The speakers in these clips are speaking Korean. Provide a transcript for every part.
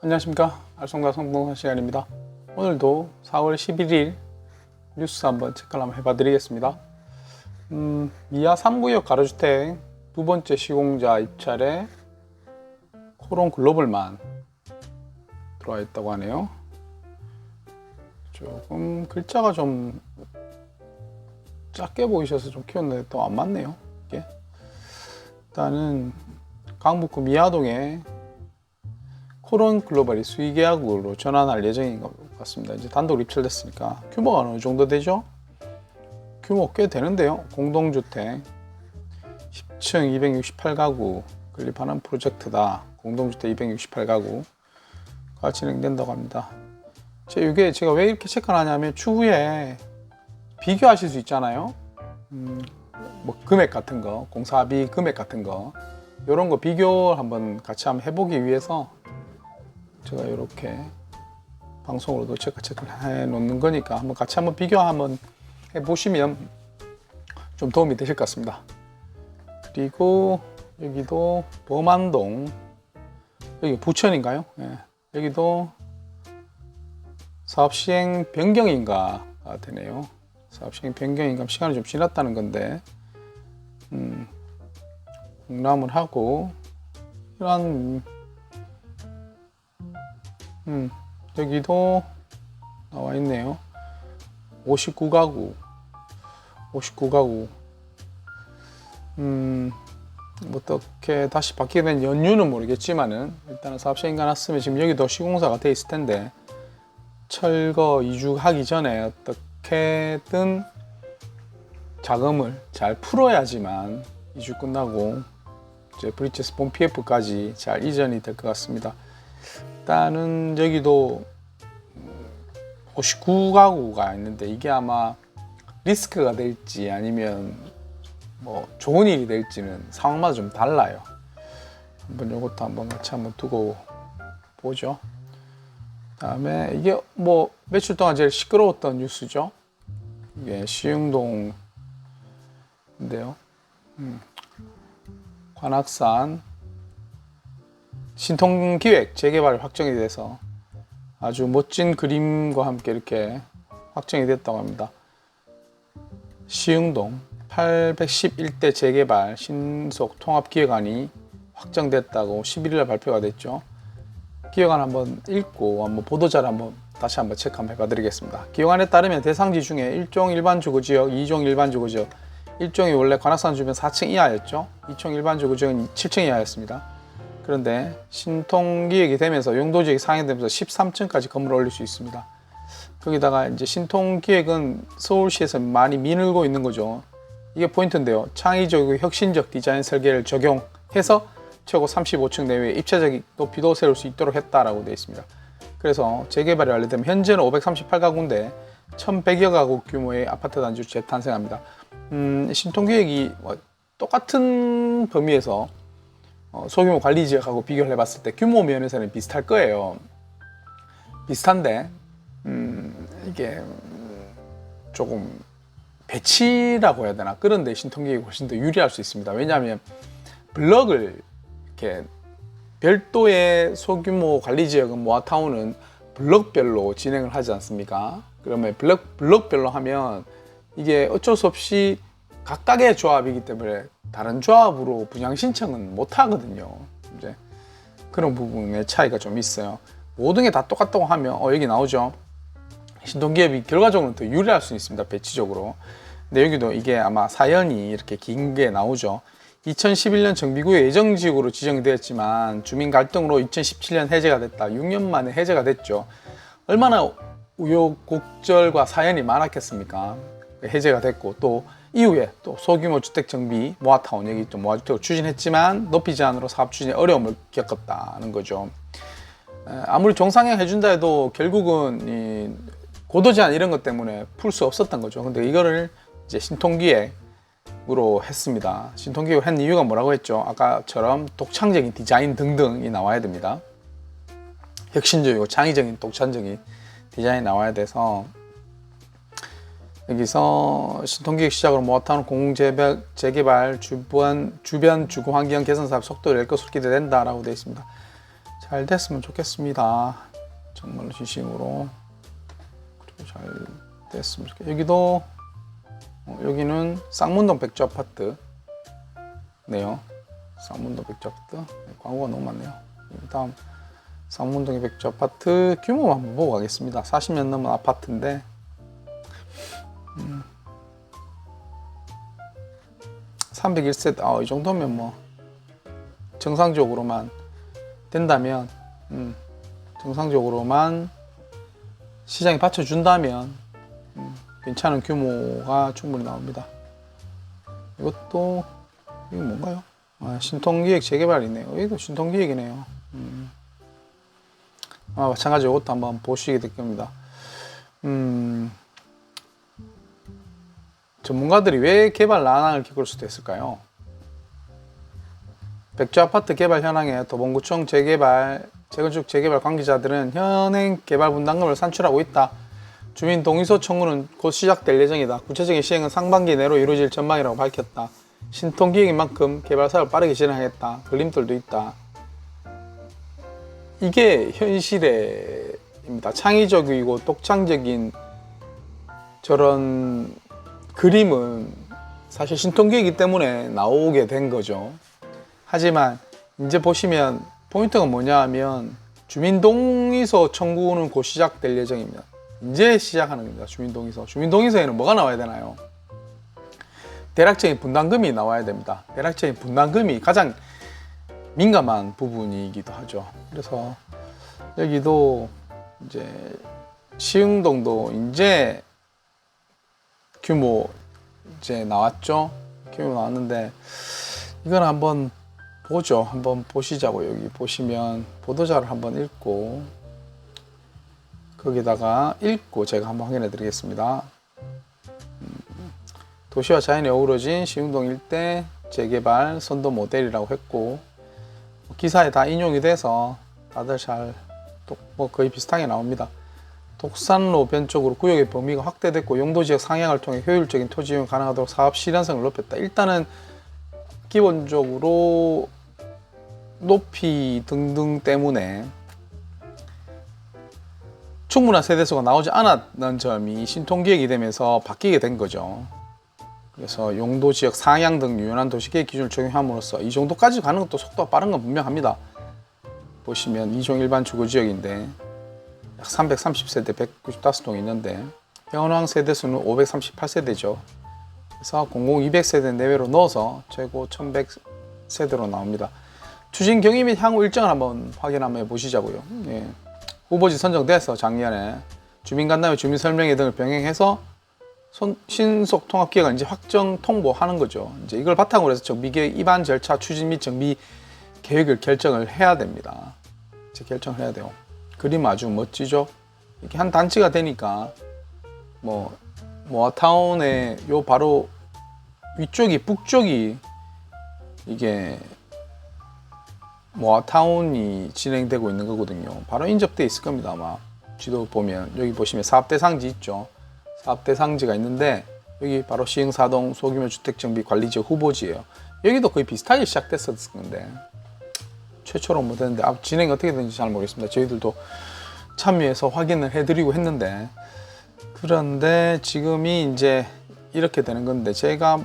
안녕하십니까. 알쏭달쏭 부동산 시간입니다. 오늘도 4월 11일 뉴스 한번 체크를 한번 해봐 드리겠습니다. 미아 3구역 가로주택 두 번째 시공자 입찰에 코론 글로벌만 들어와 있다고 하네요. 조금 글자가 좀 작게 보이셔서 좀 키웠는데 또 안 맞네요. 이게. 일단은 강북구 미아동에 코론 글로벌이 수의계약으로 전환할 예정인 것 같습니다. 이제 단독 입찰됐으니까 규모가 어느 정도 되죠? 규모 꽤 되는데요. 공동주택 10층 268가구 건립하는 프로젝트다. 공동주택 268가구가 진행된다고 합니다. 이게 제가 왜 이렇게 체크를 하냐면 추후에 비교하실 수 있잖아요. 뭐 금액 같은 거, 공사비 금액 같은 거 이런 거 비교 한번 같이 한번 해보기 위해서 제가 이렇게 방송으로도 체크를 해 놓는 거니까 한번 같이 한번 비교 한번 해 보시면 좀 도움이 되실 것 같습니다. 그리고 여기도 범안동, 여기 부천인가요? 네. 여기도 사업 시행 변경인가가 되네요. 사업 시행 변경인가 시간이 좀 지났다는 건데 공람을 하고 이런 여기도 나와 있네요. 59가구 어떻게 다시 바뀌게 된 연유는 모르겠지만은 일단은 사업 시행가 났으면 지금 여기도 시공사가 돼 있을 텐데 철거 이주하기 전에 어떻게든 자금을 잘 풀어야지만 이주 끝나고 이제 브릿지스 본 PF까지 잘 이전이 될 것 같습니다. 일단은 여기도 59가구가 있는데 이게 아마 리스크가 될지 아니면 뭐 좋은 일이 될지는 상황마다 좀 달라요. 한번 이것도 한번 같이 한번 두고 보죠. 그다음에 이게 뭐 며칠 동안 제일 시끄러웠던 뉴스죠. 이게 시흥동인데요. 관악산 신통기획 재개발 확정이 돼서 아주 멋진 그림과 함께 이렇게 확정이 됐다고 합니다. 시흥동 811대 재개발 신속 통합기획안이 확정됐다고 11일에 발표가 됐죠. 기획안 한번 읽고 한번 보도자료 한번 다시 한번 체크 한번 해봐 드리겠습니다. 기획안에 따르면 대상지 중에 1종 일반 주거지역, 2종 일반 주거지역, 1종이 원래 관악산 주변 4층 이하였죠. 2종 일반 주거지역은 7층 이하였습니다. 그런데 신통기획이 되면서 용도지역이 상향되면서 13층까지 건물을 올릴 수 있습니다. 거기다가 이제 신통기획은 서울시에서 많이 미루고 있는 거죠. 이게 포인트인데요. 창의적이고 혁신적 디자인 설계를 적용해서 최고 35층 내외의 입체적 높이도 세울 수 있도록 했다라고 되어 있습니다. 그래서 재개발이 완료되면 현재는 538가구인데 1100여 가구 규모의 아파트 단지로 재탄생합니다. 신통기획이 똑같은 범위에서 소규모 관리지역하고 비교를 해봤을 때 규모 면에서는 비슷할 거예요. 비슷한데 이게 조금 배치라고 해야 되나? 그런데 신통기획이 훨씬 더 유리할 수 있습니다. 왜냐하면 블럭을 이렇게 별도의 소규모 관리지역은 모아타운은 블럭별로 진행을 하지 않습니까? 그러면 블럭별로 하면 이게 어쩔 수 없이 각각의 조합이기 때문에 다른 조합으로 분양 신청은 못 하거든요. 이제 그런 부분의 차이가 좀 있어요. 모든 게 다 똑같다고 하면 여기 나오죠. 신통기획이 결과적으로는 더 유리할 수 있습니다. 배치적으로. 근데 여기도 이게 아마 사연이 이렇게 긴 게 나오죠. 2011년 정비구의 예정지역으로 지정되었지만 주민 갈등으로 2017년 해제가 됐다. 6년 만에 해제가 됐죠. 얼마나 우여곡절과 사연이 많았겠습니까? 해제가 됐고 또 이후에 또 소규모 주택 정비 모아타운 여기 또 모아주택을 추진했지만 높이 제한으로 사업 추진에 어려움을 겪었다는 거죠. 아무리 정상화 해준다 해도 결국은 이 고도 제한 이런 것 때문에 풀 수 없었던 거죠. 근데 이거를 이제 신통기획으로 했습니다. 신통기획을 한 이유가 뭐라고 했죠? 아까처럼 독창적인 디자인 등등이 나와야 됩니다. 혁신적이고 창의적인 독창적인 디자인이 나와야 돼서 여기서 신통기획 시작으로 모아타운 공공재개발 주변 주거 환경 개선 사업 속도를 낼 것으로 기대된다라고 되어 있습니다. 자, 잘 됐으면 좋겠습니다. 정말로 진심으로. 그리고 잘 됐으면 좋겠. 여기도 여기는 쌍문동 백조 아파트 네요. 쌍문동 백조 아파트. 네, 광고가 너무 많네요. 다음 쌍문동의 백조 아파트 규모 한번 보고 가겠습니다. 40년 넘은 아파트인데 301세대. 이 정도면 뭐 정상적으로만 된다면 정상적으로만 시장이 받쳐준다면 괜찮은 규모가 충분히 나옵니다. 이것도 이게 뭔가요? 신통기획 재개발이네요. 여기도 신통기획이네요. 마찬가지로 이것도 한번 보시게 될 겁니다. 전문가들이 왜 개발 난항을 겪을 수도 있을까요? 백조 아파트 개발 현황에 도봉구청 재건축 재개발 관계자들은 현행 개발 분담금을 산출하고 있다. 주민 동의서 청구는 곧 시작될 예정이다. 구체적인 시행은 상반기 내로 이루어질 전망이라고 밝혔다. 신통기획인 만큼 개발 사업을 빠르게 진행하겠다. 걸림돌도 있다. 이게 현실입니다. 창의적이고 독창적인 저런 그림은 사실 신통기획이기 때문에 나오게 된 거죠. 하지만 이제 보시면 포인트가 뭐냐 하면 주민동의서 청구는 곧 시작될 예정입니다. 이제 시작하는 겁니다. 주민동의서에는 뭐가 나와야 되나요? 대략적인 분담금이 나와야 됩니다. 대략적인 분담금이 가장 민감한 부분이기도 하죠. 그래서 여기도 이제 시흥동도 이제 규모 이제 나왔죠. 규모 나왔는데 이건 한번 보죠. 한번 보시자고. 여기 보시면 보도자를 한번 읽고 거기다가 읽고 제가 한번 확인해 드리겠습니다. 도시와 자연이 어우러진 시흥동 일대 재개발 선도 모델이라고 했고 기사에 다 인용이 돼서 다들 잘 뭐 거의 비슷하게 나옵니다. 독산로 변 쪽으로 구역의 범위가 확대됐고 용도지역 상향을 통해 효율적인 토지 이용 가능하도록 사업 실현성을 높였다. 일단은 기본적으로 높이 등등 때문에 충분한 세대수가 나오지 않았는 점이 신통기획이 되면서 바뀌게 된 거죠. 그래서 용도지역 상향 등 유연한 도시계획 기준을 적용함으로써 이 정도까지 가는 것도 속도가 빠른 건 분명합니다. 보시면 2종 일반 주거지역인데 약 330세대 195동이 있는데 현황 세대수는 538세대죠. 그래서 공공 200세대 내외로 넣어서 최고 1100세대로 나옵니다. 추진 경위 및 향후 일정을 한번 확인 한번 해보시자고요. 예. 후보지 선정돼서 작년에 주민간담회 주민설명회 등을 병행해서 신속 통합기획안 이제 확정 통보하는 거죠. 이제 이걸 바탕으로 해서 정비계획 입안 절차 추진 및 정비 계획을 결정을 해야 됩니다. 이제 결정을 해야 돼요. 그림 아주 멋지죠. 이렇게 한 단지가 되니까 뭐 모아타운의 요 바로 위쪽이 북쪽이 이게 모아타운이 진행되고 있는 거거든요. 바로 인접돼 있을 겁니다. 아마 지도 보면 여기 보시면 사업대상지 있죠. 사업대상지가 있는데 여기 바로 시흥사동 소규모 주택정비관리지역 후보지예요. 여기도 거의 비슷하게 시작됐었을 건데 최초로 못했는데 진행이 어떻게 되는지 잘 모르겠습니다. 저희들도 참여해서 확인을 해드리고 했는데 그런데 지금이 이제 이렇게 되는 건데 제가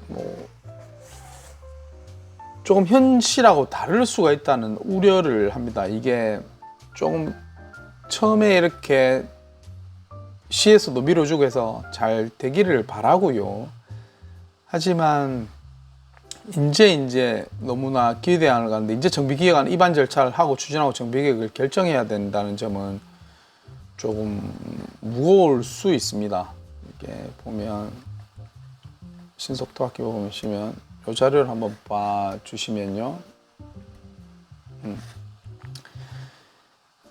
뭐 조금 현실하고 다를 수가 있다는 우려를 합니다. 이게 조금 처음에 이렇게 시에서도 밀어주고 해서 잘 되기를 바라고요. 하지만 이제 너무나 기대안을 가는데 이제 정비기획안 입안 절차를 하고 추진하고 정비계획을 결정해야 된다는 점은 조금 무거울 수 있습니다. 이게 보면 신속도학기 보시면 이 자료를 한번 봐주시면요.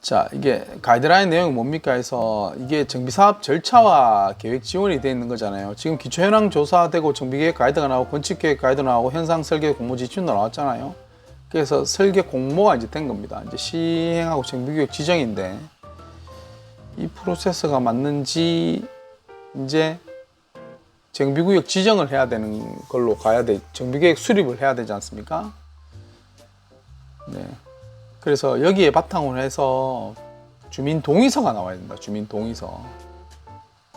자, 이게 가이드라인 내용이 뭡니까 해서 이게 정비사업 절차와 계획 지원이 되어 있는 거잖아요. 지금 기초현황 조사되고 정비계획 가이드가 나오고 건축계획 가이드 나오고 현상 설계 공모 지침도 나왔잖아요. 그래서 설계 공모가 이제 된 겁니다. 이제 시행하고 정비계획 지정인데 이 프로세스가 맞는지 이제 정비구역 지정을 해야 되는 걸로 가야 돼. 정비계획 수립을 해야 되지 않습니까? 네. 그래서 여기에 바탕으로 해서 주민 동의서가 나와야 된다. 주민 동의서.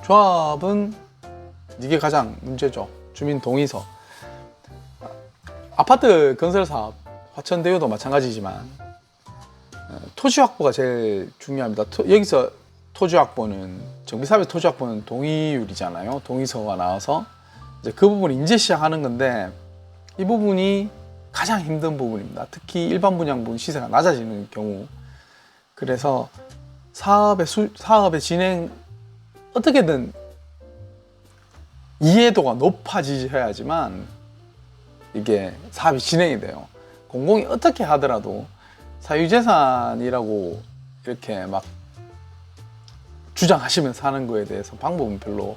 조합은 이게 가장 문제죠. 주민 동의서. 아파트 건설 사업, 화천대유도 마찬가지지만 토지 확보가 제일 중요합니다. 여기서 토지 확보는 정비사업의 토지 확보는 동의율이잖아요. 동의서가 나와서 이제 그 부분을 이제 시작하는 건데 이 부분이 가장 힘든 부분입니다. 특히 일반 분양분 시세가 낮아지는 경우. 그래서 사업의 진행 어떻게든 이해도가 높아지셔야지만 이게 사업이 진행이 돼요. 공공이 어떻게 하더라도 사유재산이라고 이렇게 막 주장하시면서 하는 거에 대해서 방법은 별로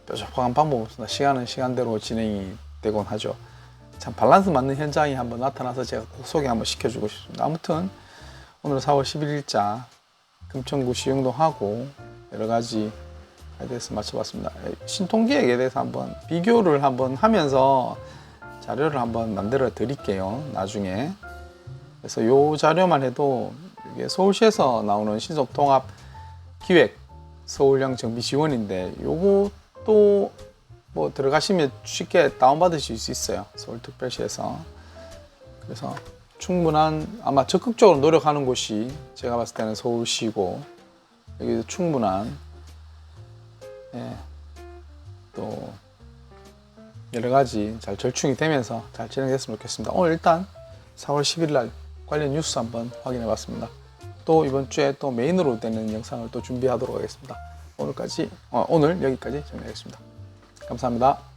뾰족한 방법은 없습니다. 시간은 시간대로 진행이 되곤 하죠. 참 밸런스 맞는 현장이 한번 나타나서 제가 꼭 소개 한번 시켜주고 싶습니다. 아무튼 오늘 4월 11일자 금천구 시흥동하고 여러 가지에 대해서 맞춰봤습니다. 신통기획에 대해서 한번 비교를 한번 하면서 자료를 한번 만들어 드릴게요. 나중에. 그래서 이 자료만 해도 이게 서울시에서 나오는 신속통합 기획 서울형 정비 지원인데 요것도 뭐 들어가시면 쉽게 다운받으실 수 있어요. 서울특별시에서. 그래서 충분한 아마 적극적으로 노력하는 곳이 제가 봤을 때는 서울시고 여기서 충분한 또 여러 가지 잘 절충이 되면서 잘 진행됐으면 좋겠습니다. 오늘 일단 4월 10일 날 관련 뉴스 한번 확인해 봤습니다. 또 이번 주에 또 메인으로 되는 영상을 또 준비하도록 하겠습니다. 오늘 여기까지 정리하겠습니다. 감사합니다.